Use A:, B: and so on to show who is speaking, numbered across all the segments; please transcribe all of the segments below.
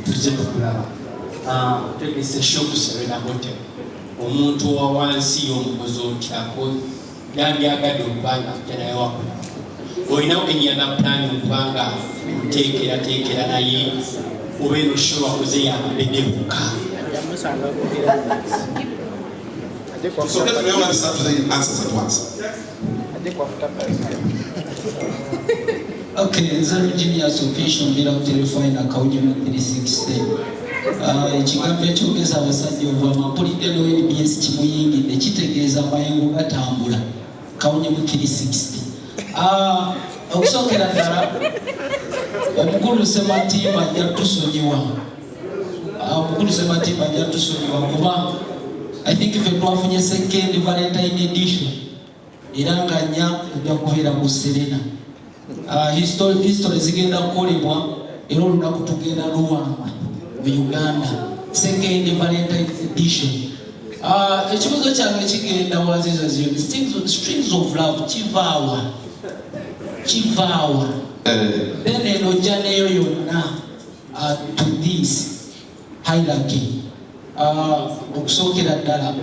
A: tujje tukulaba. Tegese shopu Serena Hotel. Omuntu wa wansi y'omukozi otyako yandyagadde okubanga ajja naye wakulaba. Olina okwenyana pulaani okubanga teekera naye obeera oshobola wakoze yabadde bukka.
B: So let me answer to the answers at once.
C: Okay, Zero Junior Association Mira Telefone na Kaujima 360. Ikigambo ekyogeza abasajja obuva amapulidde no NBS kimuyingidde kitegeeza amayengo gatambula Kaujima 360. Okusookera ddala omukulu Sematimba ajja tusonyiwa. Omukulu Sematimba ajja tusonyiwa kuba I think if twafunye second Valentine edition era nga nnya kujja kubeera mu Serena. History zigenda kukolebwa era olunaku tugenda luwamba mu Uganda second Valentine edition. Ekibuzo kyange kigenda wa Aziz Azion, strings of love kivaawa then eno janeyo yonna to this hierarchy. Okusookera ddala,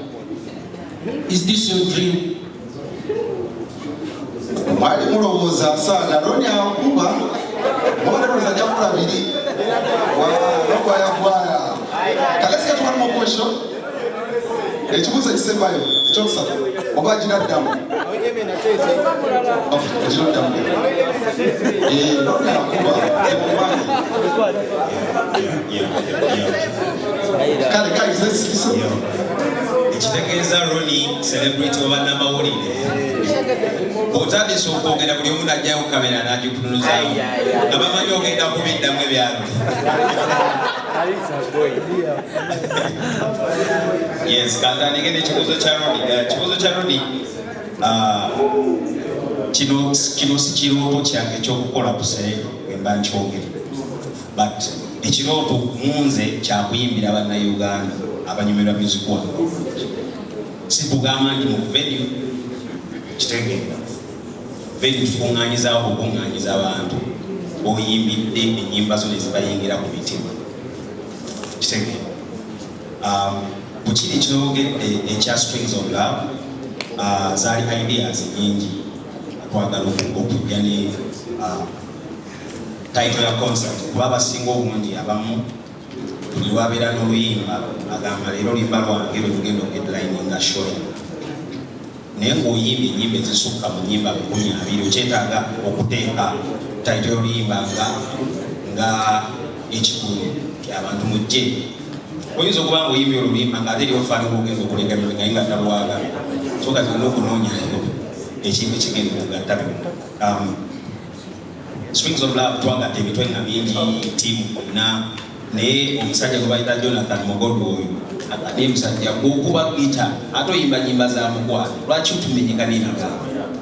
C: is this your dream?
B: Mwali mulowooza asaaga Roni akuba mwabalowooza jakulabiri wakwaya kalesika tuwali mu question ekibuuzo ekisembayo ekyokusatu oba giraddamu giraddamu Roni akuba kale kayizesisa
D: ekitegeeza Roni celebrity wabannamawulire otandise okwogera buli omu najjayo kamera n'agikutunuzaayo nga bamanyi ogenda kubiddamu ebyalo. Yes, kantandike n'ekibuuzo kya Roni. Ekibuuzo kya Roni kino si kirooto kyange ekyokukola ku Serena bwemba nkyogere, but ekirooto munze kyakuyimbira bannayuganda abanyumirwa music one. Sikugamba nti mu venue kitegeeza venue tukungaanyizaawo okukungaanyiza abantu oyimbidde ennyimba zo ne zibayingira ku mitima kitegeeza. Bwe kiri kyogedde ekya Strings of Love zaali ideas nyingi twagala okujja ne title ya concert kuba abasinga obungi abamu buli wabeera n'oluyimba agamba leero oluyimba lwange lwe lugenda okheadlininga show naye ng'oyimba ennyimba ezisukka mu nnyimba 20 okyetaaga okuteeka title y'oluyimba nga ekikulu abantu mujje. Oyinza okuba ng'oyimba oluyimba ng'ate eri ofaanibwa ogenda okulegamira naye nga talwagala so kati olina okunoonyayo ekintu ekigenda okugatta. Strings of Love twagatta emitwe nga mingi tiimu na naye omusajja gwe bayita Jonathan Mogodo oyo akadde musajja gwokuba gita ate oyimba nyimba za mukwano lwaki otumenyekaniraga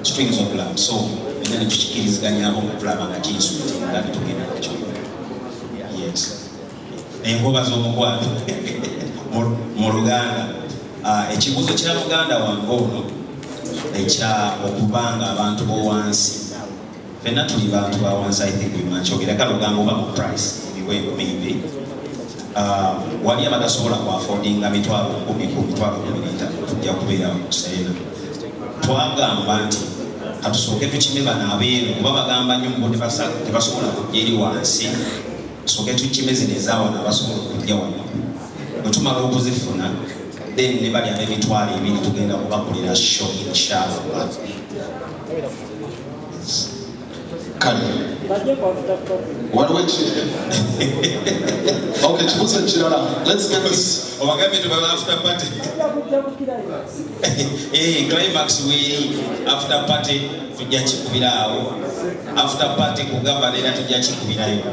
D: Strings of Love. So ena netukikiriziganyako nga tulaba nga kinsuti nga tugenda nakyo. Yes, engoba z'omukwano mu Luganda. Ekibuuzo kya muganda wange ono ekya okubanga abantu b'owansi fenna tuli bantu ba wansi. I think bimankyogera kale ogamba oba mu price ebiwembo maybe wali abatasobola kuaffordinga mitwalo 10 tujja kubeera ku Serena. Twagamba nti katusooke tukime bano abeeru kuba bagamba nnyo ngo tebasobola kujja eri wansi, tusooke tukime zino ezaawana abasobola okujja wano. Bwe tumala okuzifuna then ne bali ab'emitwalo 2 tugenda kubakolera show inshallah.
B: kale waliwo okay, kibuuzo kirala. Let's get this.
D: Obagambe tubala after party. Climax we after party tujja kikubiraawo. After party ku gavana era tujja kikubirayo.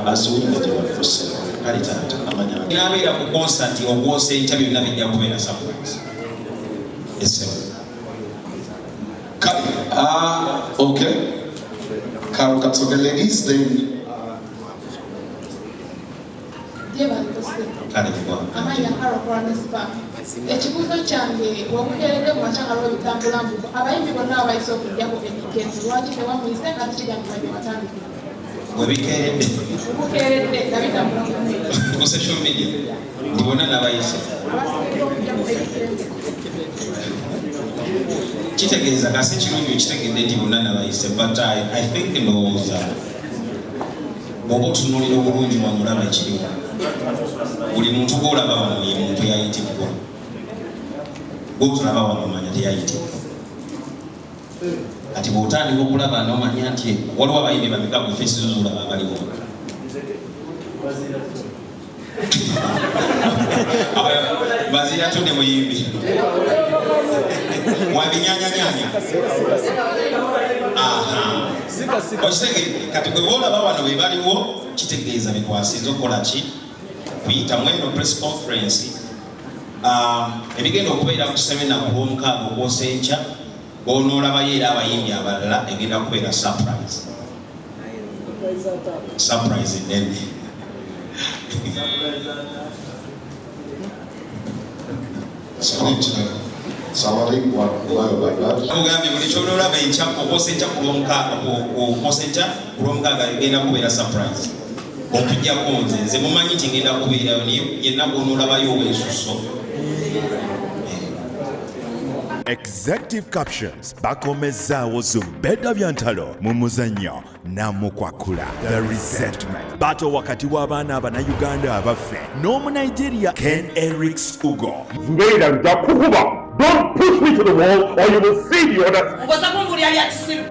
B: Azuulira gye bafuse kale taata amanya
D: inabeera ku concert ogwose enkya byonna bijja kubeera surprise. Yes sir.
B: Okay. Carol Katsoga ladies, then.
E: Ekibuuzo kyange wamugeredde mu makyanga lw'ebitambula mbugo abayimbi bonna abayise okugyako enikezi lwaki tewamuyise nga tikigambibwa gye watandikira?
D: Webikeredde.
E: Bukeredde nabitambula
D: Ku social media. Ndibona n'abayise. Kitegeeza kasi kirungi kitegedde nti bonna n'abayise, but I think ndowooza bw'oba otunuulira obulungi wamulaba ekiriwo. Buli muntu gw'olaba wano ye muntu yayitibwa. Gw'otulaba wano omanya teyayitibwa. Kati bw'otandika okulaba n'omanya nti waliwo abayimbi bameka ku feesi z'olaba abaliwo. Bazira tunde muyimbi. Wabinyanya. Aha. Osege kati gwe olaba wano bwe baliwo kitegeeza bikwasiza okola ki? Kuyita mweno press conference. Ebigenda okubeera ku semina ku Lwomukaaga ogw'Osenkya, bw'onoolabayo era abayimbi abalala egenda kubeera surprise. Surprise nnene. Mugambye buli ky'onoolaba enkya ogw'Osenkya ku Lwomukaaga egenda kubeera surprise. Okujjako nze mumanyi nti ngenda kubeerayo naye yenna bw'onoolabayo ow'ensuso.
F: Executive captions bakomezaawo Zubeda Byantalo mu muzannyo Namukwakula The Resettlement battle wakati w'abaana Bana Uganda abaffe n'Omunigeria Ken Eric's Ugo.
G: Zubeda njakukuba. Don't push me to the wall or you will see the others.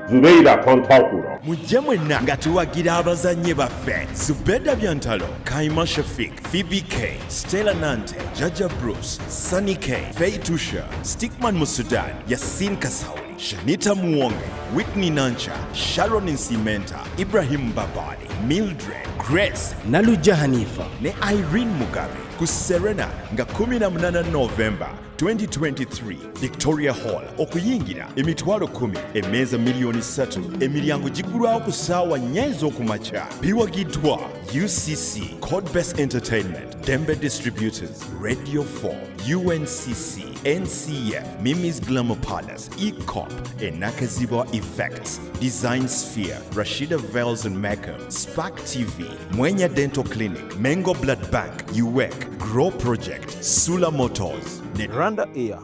G: Zubeda tontakula.
F: Mujje mwenna nga tuwagira abazannyi baffe Zubeda Byantalo, Kaima Shafiq, Phoebe K, Stella Nante, Jaja Bruce, Sunny K, Faye Tusha, Stickman Musudan, Yasin Kasauli, Shanita Muwonge, Whitney Nancha, Sharon Nsimenta, Ibrahim Babadi, Mildred, Grace, Naluja Hanifa, ne Irene Mugabe ku Serena nga 18 November 2023 Victoria Hall okuyingira emitwalo 10 emmeeza milioni 3 emiryango gigulwawo ku ssaawa 4 ez'okumakya biwagiddwa UCC Codebase Entertainment Dembe Distributors Radio 4 UNCC NCF Mimi's Glamour Palace ECOP Enakazibwa Effects Design Sphere Rashida Veils and Makeup Spark TV Mwenya Dental Clinic Mengo Blood Bank UWEC Grow Project Sula Motors Randa Air.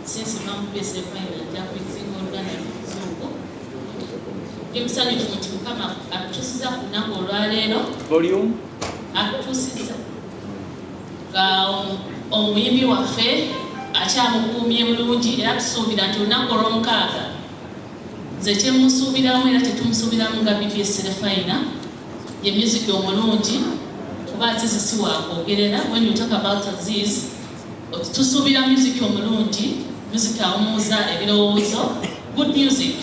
H: Since mom plays a final, that we think Uganda Okumuwagira Okujja kama atusiza kunanga olwaleero volume atusiza nga omuyimbi waffe akyamukuumye bulungi era tusuubira nti olunaku olw'omukaaga nze kyemusuubiramu era tetumusuubiramu nga BBS Refina ye music omulungi kuba Aziz si wakwogerera. When you talk about Aziz tusuubira music omulungi, music awumuuza ebirowoozo, good music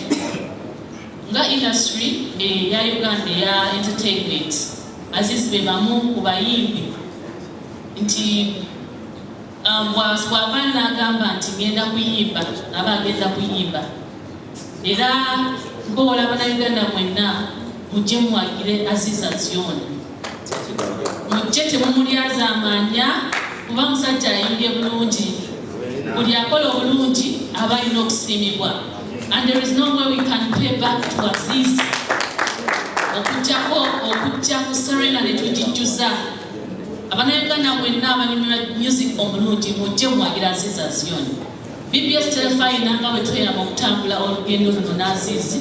H: nga industry ya Uganda ya entertainment. Aziz be bamu ku bayimbi nti bw'abaana n'agamba nti ngenda kuyimba aba agenda kuyimba era mbola Bannayuganda mwenna mujje muwagire Azziz Azion, mujje temumulyaza amanya kuba musajja ayimbye bulungi, buli akola obulungi aba alina okusiimibwa. And there is no way we can pay back to Aziz. Okujja ku Serena ne tujijjuza Abannayuganda mwenna abanyumirwa music omulungi mujje muwagira Aziz Azion. BBS Refina nga bwe tweyama okutambula olugendo luno n'Aziz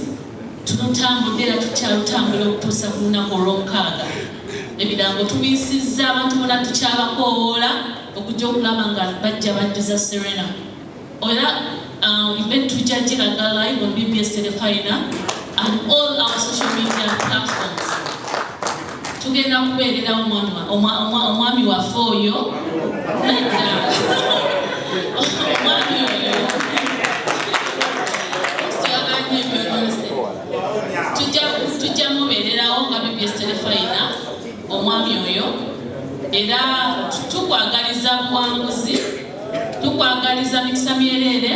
H: tunotambudde era tukyalutambula okutuusa ku lunaku olw'omukaaga. Ebirango tubiisizza abantu bonna tukyabakoowoola okujja okulaba nga bajja baddiza Serena. Era event tujja giraga live on BBS Telefina and all our social media platforms. Tugenda kubeererawo omwami waffe oyo nedda omwami oyo tujja mubeererawo nga BBS Telefina omwami oyo era tukwagaliza buwanguzi tukwagaliza mikisa myerere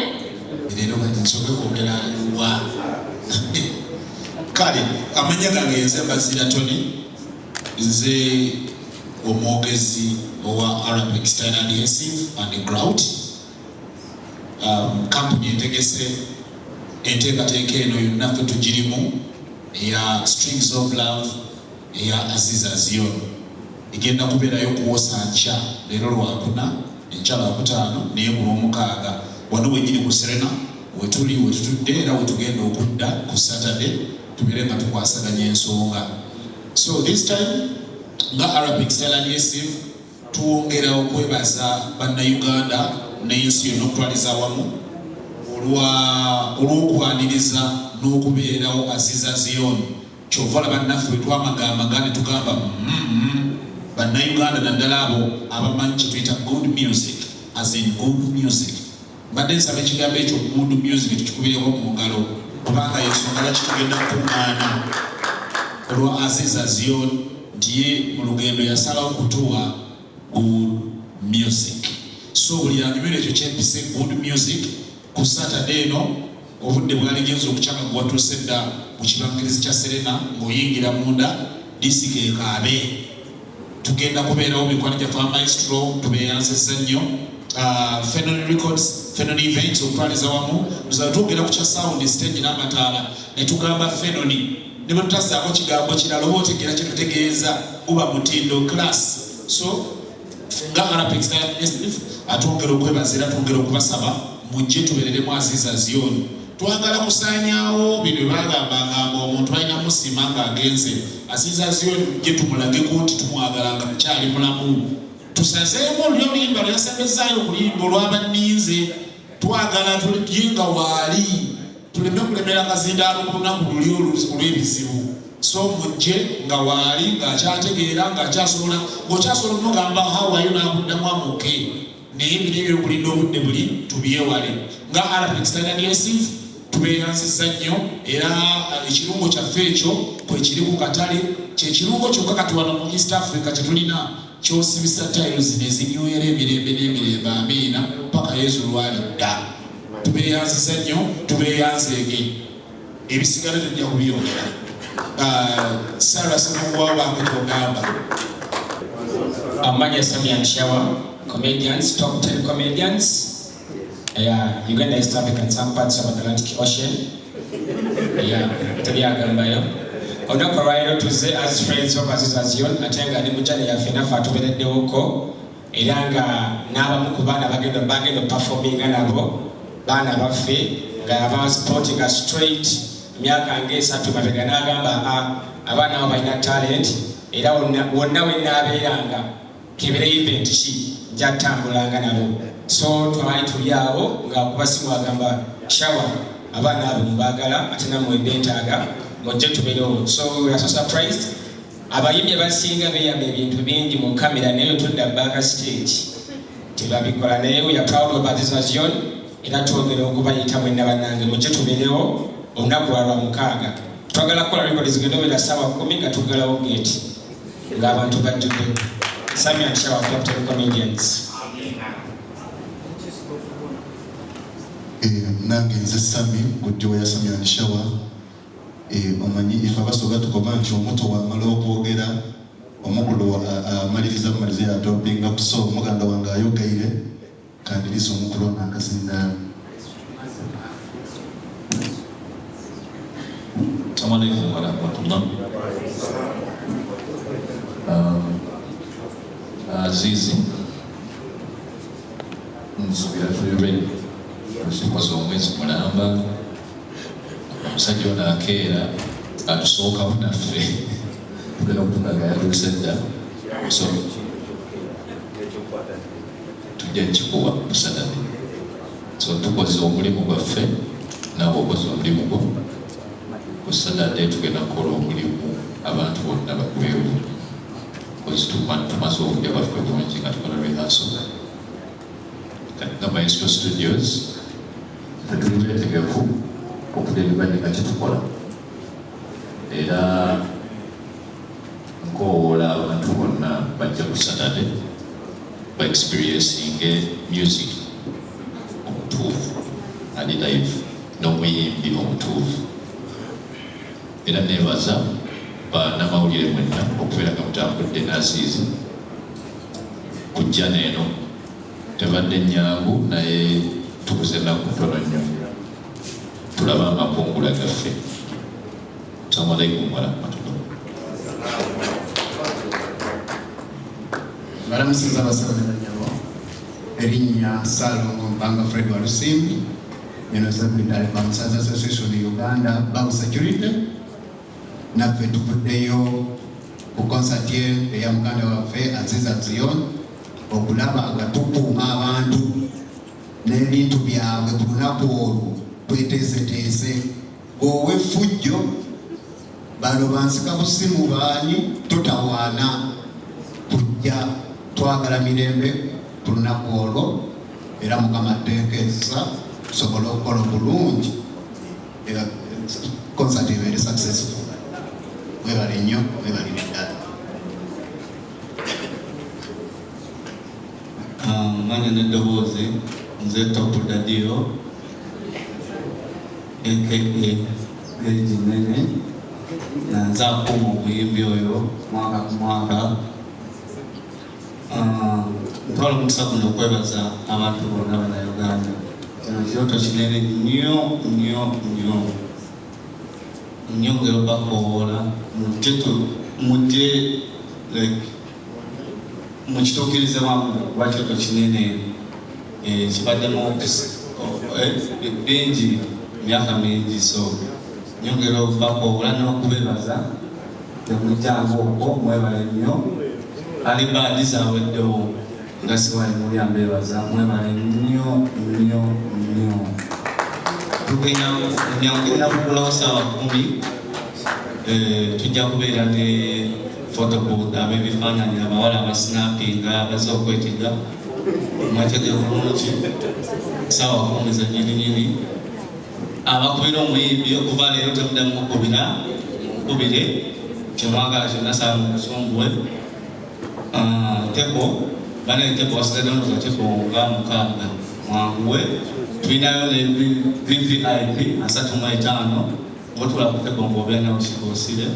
I: leero kati nsoke kwogera wa kale amanya gange nze Mbazira Tony nze omwogezi owa Arabic Style Adhesive and Grout company entegese enteekateeka eno yonna ffe tugirimu eya Strings of Love eya Azziz Azion igenda kubeerayo kuwosa nkya leero Lwakuna enkya Lwakutaano naye ku Lwomukaaga wano wenyini ku Serena wetuli wetutudde era wetugenda okudda ku Saturday tubeere nga tukwasaganya ensonga. So this time nga Arabic Style Adhesive tuwongera okwebaza Bana Uganda n'ensi yonna okutwaliza awamu olw'okwaniriza n'okubeerawo Azziz Azion kyova olaba bannaffe twamagamba ne tugamba Bana Uganda naddala abo abamanyi kye tuyita good music as in good music. Mbadde nsaba ekigambo ekyo good music tukikubireko mu ngalo kubanga yensonga lwaki tugenda kukuŋŋaana olwa Azziz Azion ndiye mu lugendo yasalawo kutuwa good music. So buli anyumira ekyo kyempise good music ku Saturday eno obudde bwaligenza okukyama gwatuuse dda mu kibangirizi kya Serena ng'oyingira munda disiki ekaabe. Tugenda kubeerawo mikwano gyaffe maestro tubeeyanzizza nnyo Fenoni Records Fenoni Events okutwaliza wamu tuzaba twogera ku kya sound stage n'amataala ne tugamba Fenoni ne bwe tutassaako kigambo kirala oba otegeera kye tutegeeza guba mutindo class. So nga Arabic Style Adhesive atwongera okwebazira twongera okubasaba mujje tubeereremu Azziz Azion. Twagala kusaanyaawo bino bagambanga omuntu alina musima ng'agenze Azziz Azion mujje tumulageko nti tumwagala nga mukyali mulamu. Tusazeemu oluyimba lweyasabizaayo oluyimba olw'abanninze twagala tulye nga waali tuleme kulemera kazindaalo ku lunaku luli olw'ebizibu. So mujje nga waali ng'akyategeera ng'akyasobola ng'okyasobola omugamba hawayo n'akuddamu amuke naye ebiro ebyokulinda obudde buli tubyewale. Nga Arabic Style Adhesive tubeeyanzizza nnyo era ekirungo kyaffe ekyo kwekiri ku katale kyekirungo kyokka kati wano mu East Africa kye tulina kyosibisa tiles nezinywera emirembe n'emirembe amiina paka Yesu lwalidda. Tubeeyanzizza nnyo tubeeyanzeege ebisigala tujja kubyogera. Sarah Simugwabange tugamba
A: Amanya Samian Shawa comedians, top 10 comedians. Uganda, East Africa, and some parts of the Atlantic Ocean. Teliagambayo. Onokorayo tuze as friends of Azziz Azion, atenga ni mujane ya fena fatuberedde oko. Eranga n'abamu ku baana bagenda performing nabo baana baffe nga aba sporting straight myaka ng'esatu mabega n'agamba abaana abo balina talent era wonna we n'abeeranga kebera event ki njatambulanga nabo. So twali tuli awo nga kubasimu agamba Shawa abaana abo mubagala ate namwe beetaaga mujje tubeerewo. So we are so surprised. Abayimbi abasinga beeyamba ebintu bingi mu kamera naye tudda backstage tebabikola naye we are proud of Azziz Azion era twongera okubayita mwenna bannange mujje tubeerewo olunaku lwa Lwamukaaga. Twagala kukola records zigenda obeera ssaawa 10 nga tuggalawo gate ng'abantu bajjudde. Samian Shawa, top 10 comedians.
J: Nange nze Sami gujjo ya Samian Shawa omanyi ife abasoga tukoba nti omuto wamala okwogera omukulu amaliriza ya topinga kuso omuganda wange ayogeire kandiriza omukulu n'akazindaalo.
K: Assalamu alaikum wa rahmatullah. Azizi nsubira tuli nsikoze omwezi mulamba omusajja ono akeera atusookamu naffe tugenda kutunaga yatuusedda so tujja nkikuwa musadade So tukoze omulimu gwaffe nabo okoze omulimu gwo ku Saturday tugenda kukola omulimu abantu bonna bakubeewo kozi tumaze obudde bwaffe bulungi nga tukola rehearsal nga Maestro Studios tuli beetegefu okudeliveringa kyetukola era nkowoola abantu bonna bajja ku Saturday ba experiencing music omutuufu ali live n'omuyimbi omutuufu era neebaza bannamawulire mwenna okubeera nga mutambudde ne Aziz kujja neeno tebadde nnyangu naye tukuze ennaku ntono nnyo tulaba amakungula gaffe. Assalamu alaikum warahmatullah.
L: Baramusiza abasabaze banyabo erinnya Salongo Mpanga Fred Walusimbi neno Secretary wa Musaza Association Uganda Bank Security naffe tuvuddeyo ku concert eya muganda waffe Azziz Azion okulaba nga tukuuma abantu n'ebintu byabwe ku lunaku olwo tweteeseteese owe fujjo bano bansika busimu baani tutawaana kujja twagala mirembe ku lunaku olwo era Mukama ateekesa tusobole okukola bulungi era concert ebeere successful. Mwebale nnyo mwebalire ddala.
M: Manya n'eddoboozi nze Top Dadio aka George Nene nze akuuma obuyimbi oyo mwaka ku mwaka. Ntwala omukisa guno okwebaza abantu bonna Bannayuganda. Kino kirooto kinene nnyo nnyo nnyo nyongera bakoola mujje mukituukirize wamu lwakyoto kinene kibaddemu bingi myaka mingi, so nyongera bakoola n'okubebaza temujjangu okwo mwebale nnyo. Alibaadi zaaweddewo nga siwali muli ambeebaza mwebale nnyo nnyo nnyo. Tugenda kugulawo saawa 10 tujja kubeera ne photobooth ab'ebifaananyi abawala abasinappinga abaza okwetiga mwetegefu bulungi saawa 10 za nyininyini. Abakubira omuyimbi okuva leero temuddamu mukubire kyemwagala kyonna saawa mukusumbuwe teko bana teko wasitaddemuza teko nga 6 mwanguwe. Tulinayo ne VVIP 35 ngotula kuteko ngobera na usikosire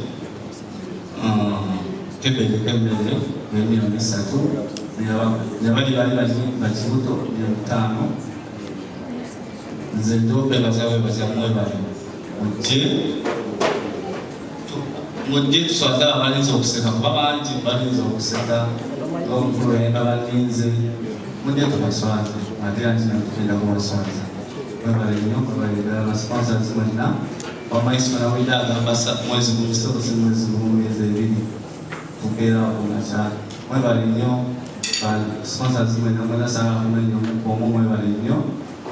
M: kebele n'emiliyoni 3 nebali bakibuto 5 nze ndobebaza mwebale mujje tuswaze abalinze okuseka kuba bangi balinze okuseka n'okuloyenda balinze mujje tubaswaze atera nti natugenda kubaswaza mwebale nnyo mwebalira abasponsors mwenna Wamaiswa na wida agamba mwezi gumusoko si mwezi gumwezi 2 tukeera kumakya mwebale nnyo sponsors mwenna mwena sala kumenyo omwo mwebale nnyo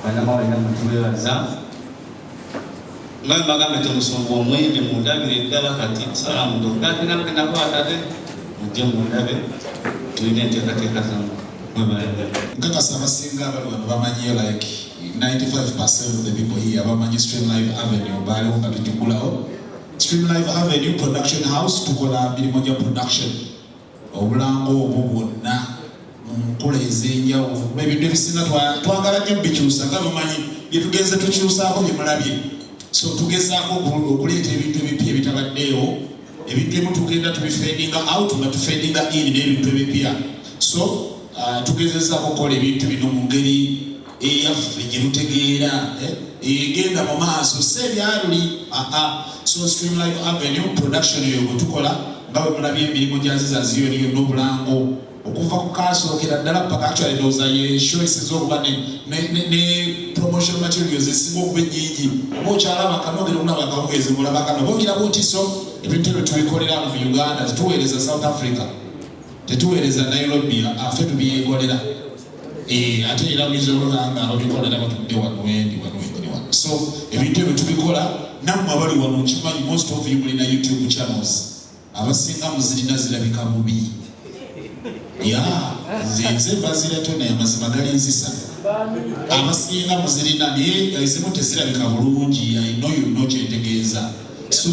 M: bannamawulire mutubeebaza mwebagambe temusumba omwenge mundabire ddala kati sala mudogatinakwenakwatade mujje mundabe tulina enteekateeka zamu mwebale
I: nkakasa abasinga abali wano bamanyiyo like 95% of the people here abamanyi Stream Live Avenue baaliwo nga tutugulawo. Stream Live Avenue production house tukola mirimu gya production obulango obwo bwonna nkula ez'enjawulo ebintu ebisinga twagala nnyo bikyusa nga mumanyi byetugenze tukyusaako bye mulabye. So tugezaako okuleeta ebintu ebipya ebitabaddeewo, ebintu ebimu tugenda tubifeedinga out nga tufeedinga in n'ebintu ebipya. So tugezezaako okukola ebintu bino mu ngeri eyaffe gye tutegeera egenda mu maaso si ebyaluli. So Stream Live Avenue production eyo bwe tukola nga bwe mulabye emirimu gya Aziz Azion yonna obulango okuva ku kasookera ddala paka actually ndowooza ye show esinza okuba ne promotion materials esinga okuba ennyingi. Oba okyalaba kanogera okulaba akawungezi mulaba kano boogirabo nti so ebintu ebyo tubikolera mu Uganda tetuweereza South Africa tetuweereza Nairobi, ffe tubyekolera ate era bizolanga abikola n'abatudde wano wendi wano. So ebintu ebyo tubikola nammwe abali wano kimanyi most of you mulina YouTube channels abasinga muzirina zirabika bubi nze bazira tona amazima gali nzisa abasinga muzirina naye ezimu tezirabika bulungi. I know you know kyentegeeza so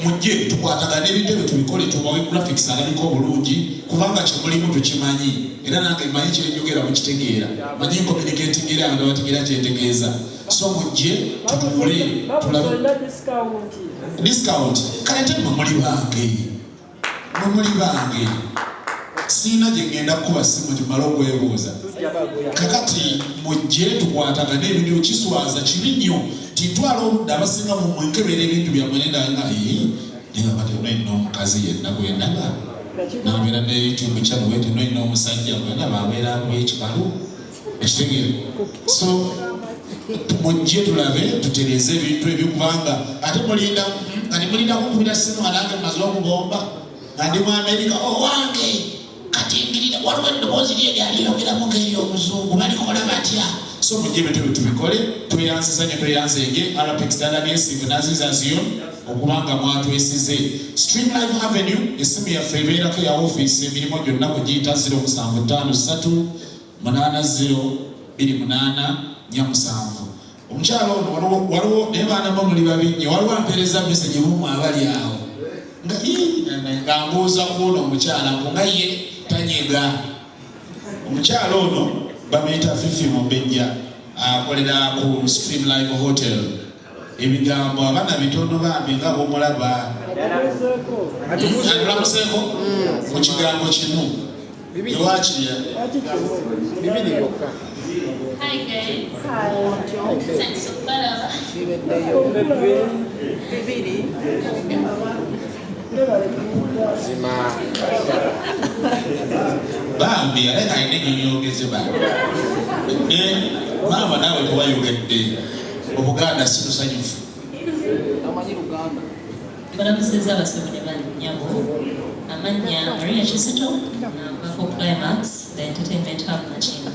I: mujje tukwatagana ebintu ebyo tubikole tubawe graphics alabika obulungi kubanga kyemulimu tukimanyi era nange manyi kyenjogera mukitegeera manyi communicating era abantu bategeera kyentegeeza so mujje tutuule discount kalete muli bange siina gye ngenda kukuba simu tumale okwebuuza kakati mujje tukwatagana ebintu kiswaza kibi nnyo titwala obudde abasinga mu mwenkebera ebintu byammwe nendanga nenga omukazi yenna gwendaga nabeera ne YouTube channel wete noyina omusajja gwena babeera mwekikalu ekitegeere so mujje tulabe tutereeze ebintu ebyo kubanga ate mulinda kumpulira simu alange maze okugomba ndi mu America owange katingirira waliwo eddoboozi lye lyaliyogeramu ng'eryomuzungu balikola batya so mujje ebintu ebyo tubikole tweyanziza nyo tweyanzenge Arabic Standard Yesive ne Azziz Azion okubanga mwatwesize Stream Live Avenue esimu yaffe ebeerako ya office emirimu gyonna kugiyita 0753 8028 omukyalo ono waliwo naye baana bamuli babinye waliwo ampeereza message bumu abali awo nga mbuuza kuono omukyala nga ye tanyega omukyalo ono bamuyita Fifi Mumbejja akolera ku Stream Live Hotel ebigambo abaana bitono bambi nga bwomulaba atulamuseeko mu kigambo kimu ewakirya
H: Hi guys. Hi. Thanks for Bana.
I: bambi aleka ayina ennyonyogeze bambi maama naawe kubayogedde Obuganda si lusanyufu
H: balamusiza abasomyi bali nnyabo amanya Maria Chisito Climax the entertainment hub Machinga